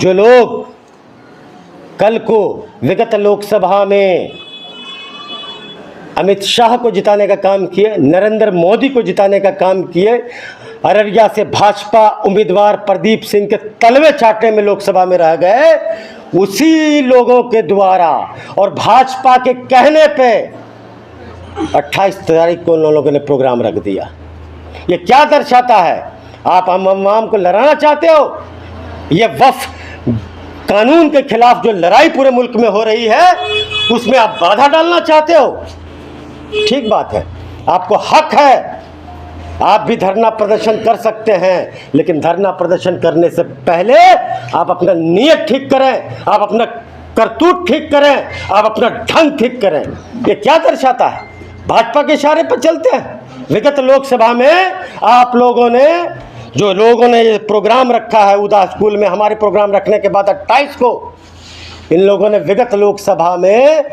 जो लोग कल को विगत लोकसभा में अमित शाह को जिताने का काम किए, नरेंद्र मोदी को जिताने का काम किए, अररिया से भाजपा उम्मीदवार प्रदीप सिंह के तलवे चाटने में लोकसभा में रह गए, उसी लोगों के द्वारा और भाजपा के कहने पे 28 तारीख को उन लोगों ने प्रोग्राम रख दिया। ये क्या दर्शाता है? आप आवाम को लड़ाना चाहते हो? ये वफ कानून के खिलाफ जो लड़ाई पूरे मुल्क में हो रही है उसमें आप बाधा डालना चाहते हो? ठीक बात है, आपको हक है, आप भी धरना प्रदर्शन कर सकते हैं, लेकिन धरना प्रदर्शन करने से पहले आप अपना नियत ठीक करें, आप अपना करतूत ठीक करें, आप अपना ढंग ठीक करें। ये क्या दर्शाता है? भाजपा के इशारे पर चलते हैं। विगत लोकसभा में आप लोगों ने ये प्रोग्राम रखा है उदा स्कूल में, हमारे प्रोग्राम रखने के बाद 28 को इन लोगों ने विगत लोकसभा में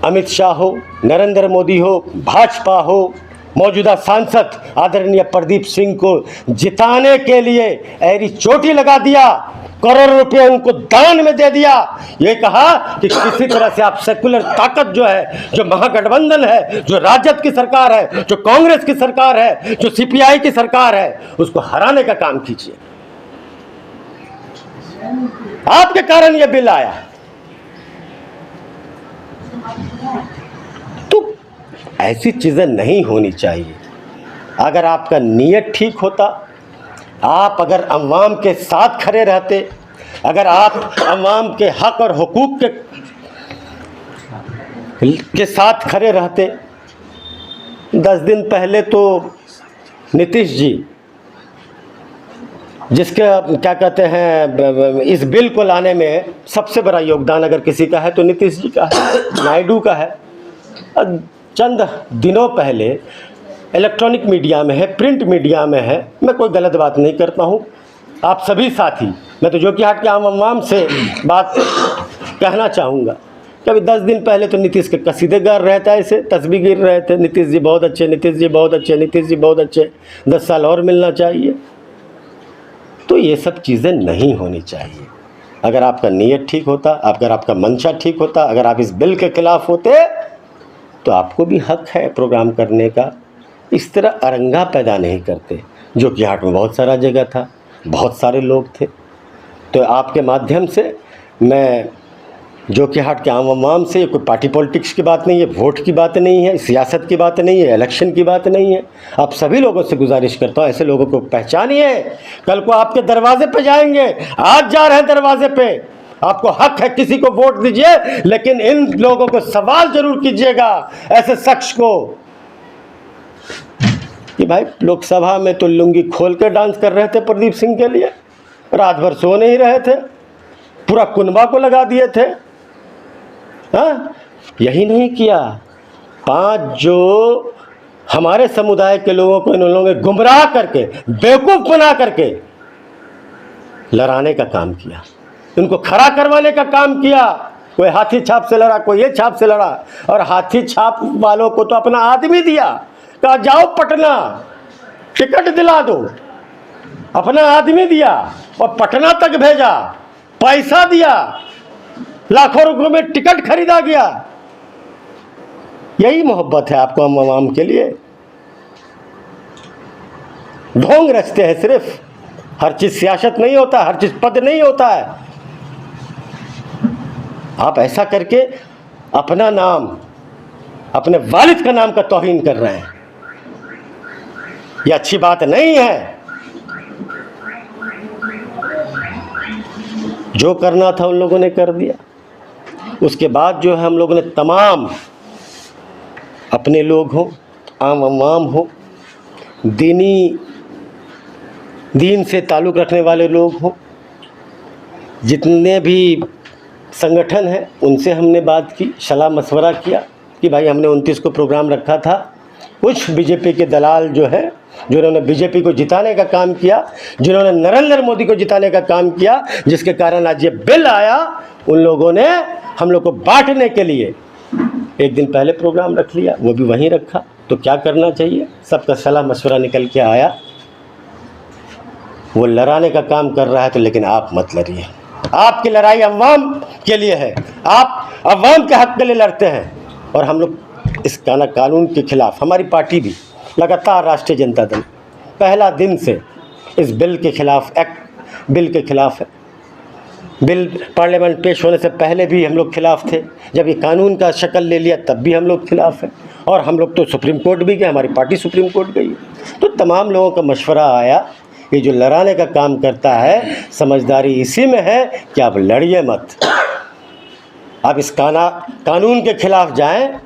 अमित शाह हो, नरेंद्र मोदी हो, भाजपा हो, मौजूदा सांसद आदरणीय प्रदीप सिंह को जिताने के लिए ऐरी चोटी लगा दिया, करोड़ों रुपए उनको दान में दे दिया। ये कहा कि किसी तरह से आप सेकुलर ताकत जो है, जो महागठबंधन है, जो राजद की सरकार है, जो कांग्रेस की सरकार है, जो सीपीआई की सरकार है, उसको हराने का काम कीजिए। आपके कारण ये बिल आया। तो ऐसी चीजें नहीं होनी चाहिए। अगर आपका नियत ठीक होता, आप अगर अवाम के साथ खड़े रहते, अगर आप अवाम के हक और हुकूक के साथ खड़े रहते। 10 दिन पहले तो नीतीश जी, जिसके क्या कहते हैं, इस बिल को लाने में सबसे बड़ा योगदान अगर किसी का है तो नीतीश जी का है, नायडू का है। चंद दिनों पहले इलेक्ट्रॉनिक मीडिया में है, प्रिंट मीडिया में है, मैं कोई गलत बात नहीं करता हूँ, आप सभी साथी, मैं तो जोकीहाट के आम अवाम से बात कहना चाहूँगा कि अभी 10 दिन पहले तो नीतीश के कसीदे गा रहे थे, ऐसे तस्बीह गिर रहे थे, नीतीश जी बहुत अच्छे, नीतीश जी बहुत अच्छे, नीतीश जी बहुत अच्छे, 10 साल और मिलना चाहिए। तो ये सब चीज़ें नहीं होनी चाहिए। अगर आपका नीयत ठीक होता, अगर आपका मंशा ठीक होता, अगर आप इस बिल के खिलाफ होते तो आपको भी हक है प्रोग्राम करने का। इस तरह अरंगा पैदा नहीं करते। जोकीहाट में बहुत सारा जगह था, बहुत सारे लोग थे। तो आपके माध्यम से मैं जोकीहाट के आम आवाम से, कोई पार्टी पॉलिटिक्स की बात नहीं है, वोट की बात नहीं है, सियासत की बात नहीं है, इलेक्शन की बात नहीं है, आप सभी लोगों से गुजारिश करता हूँ, ऐसे लोगों को पहचानिए। कल को आपके दरवाजे पे जाएंगे, आज जा रहे हैं दरवाजे पे, आपको हक है, किसी को वोट दीजिए, लेकिन इन लोगों को सवाल जरूर कीजिएगा, ऐसे शख्स को, कि भाई लोकसभा में तो लुंगी खोल के डांस कर रहे थे प्रदीप सिंह के लिए, रात भर सो नहीं रहे थे, पूरा कुनबा को लगा दिए थे। हाँ, यही नहीं किया, 5 जो हमारे समुदाय के लोगों को इन लोगों ने गुमराह करके, बेवकूफ़ बना करके लड़ाने का काम किया, उनको खड़ा करवाने का काम किया। कोई हाथी छाप से लड़ा, कोई ये छाप से लड़ा, और हाथी छाप वालों को तो अपना आदमी दिया, कहा जाओ पटना टिकट दिला दो, अपना आदमी दिया और पटना तक भेजा, पैसा दिया, लाखों रुपयों में टिकट खरीदा गया। यही मोहब्बत है आपको हम आवाम के लिए? ढोंग रचते हैं सिर्फ। हर चीज सियासत नहीं होता, हर चीज पद नहीं होता है। आप ऐसा करके अपना नाम, अपने वालिद का नाम का तौहीन कर रहे हैं, यह अच्छी बात नहीं है। जो करना था उन लोगों ने कर दिया। उसके बाद जो है हम लोगों ने तमाम अपने लोग हों, आम अवाम हो, दीन से ताल्लुक़ रखने वाले लोग हों, जितने भी संगठन हैं उनसे हमने बात की, सलाह मशवरा किया कि भाई हमने 29 को प्रोग्राम रखा था। कुछ बीजेपी के दलाल जो है, जिन्होंने बीजेपी को जिताने का काम किया, जिन्होंने नरेंद्र मोदी को जिताने का काम किया, जिसके कारण आज ये बिल आया, उन लोगों ने हम लोग को बांटने के लिए 1 दिन पहले प्रोग्राम रख लिया, वो भी वहीं रखा। तो क्या करना चाहिए? सबका सलाह मशवरा निकल के आया वो लड़ाने का काम कर रहा है तो लेकिन आप मत लड़िए। आपकी लड़ाई अवाम के लिए है, आप अवाम के हक के लिए लड़ते हैं। और हम लोग इस कानून के खिलाफ, हमारी पार्टी भी लगातार राष्ट्रीय जनता दल पहला दिन से इस बिल के खिलाफ, एक्ट बिल के खिलाफ है। बिल पार्लियामेंट पेश होने से पहले भी हम लोग खिलाफ थे, जब ये कानून का शक्ल ले लिया तब भी हम लोग खिलाफ हैं, और हम लोग तो सुप्रीम कोर्ट भी गए, हमारी पार्टी सुप्रीम कोर्ट गई। तो तमाम लोगों का मशवरा आया, ये जो लड़ाने का काम करता है समझदारी इसी में है कि आप लड़िए मत, आप इस कानून के खिलाफ जाएं,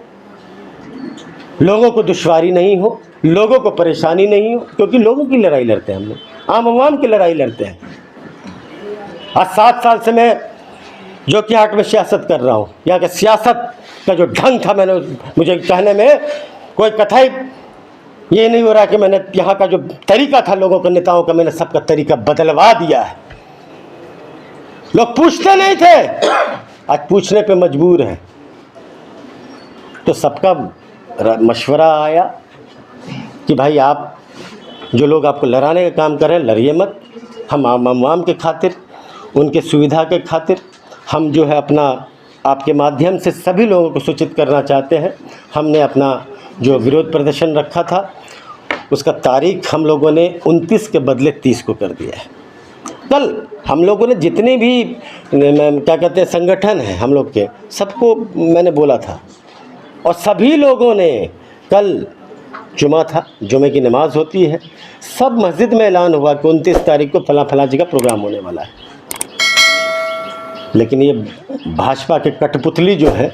लोगों को दुश्वारी नहीं हो, लोगों को परेशानी नहीं हो, क्योंकि लोगों की लड़ाई लड़ते हैं हम लोग, आम आवाम की लड़ाई लड़ते हैं। आज 7 साल से मैं जोकीहाट में सियासत कर रहा हूँ। यहाँ के सियासत का जो ढंग था, मुझे कहने में कोई कथाई ये नहीं हो रहा कि मैंने यहाँ का जो तरीका था लोगों के नेताओं का, मैंने सबका तरीका बदलवा दिया है। लोग पूछते नहीं थे, आज पूछने पे मजबूर हैं। तो सबका मशवरा आया कि भाई आप जो लोग आपको लड़ाने का काम कर रहे हैं लड़िए मत, हम आवाम के खातिर, उनके सुविधा के खातिर हम जो है अपना आपके माध्यम से सभी लोगों को सूचित करना चाहते हैं। हमने अपना जो विरोध प्रदर्शन रखा था उसका तारीख हम लोगों ने 29 के बदले 30 को कर दिया है। कल हम लोगों ने जितने भी क्या कहते हैं संगठन हैं हम लोग के, सबको मैंने बोला था, और सभी लोगों ने, कल जुमा था, जुमे की नमाज होती है, सब मस्जिद में ऐलान हुआ कि 29 तारीख को फलां जगह प्रोग्राम होने वाला है। लेकिन ये भाजपा के कठपुतली जो है